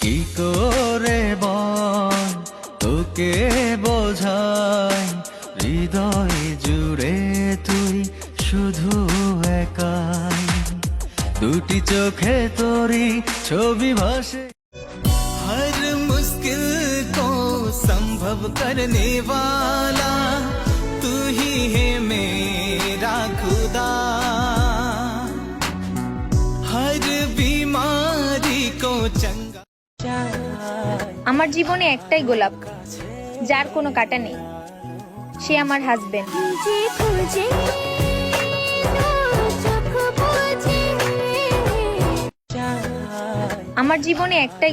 কি করে বল তোকে বোঝাই, হৃদয় জুড়ে তুই শুধু একাই, দুটি চোখে তোরি ছবি ভাসে। हर मुश्किल को संभव करने वाला तू ही है मेरा खुदा, हर बीमारी को चंगा। আমার জীবনে একটাই গোলাপ, যার কোনো কাঁটা নেই, সে আমার হাজবেন্ড। আমার জীবনে একটাই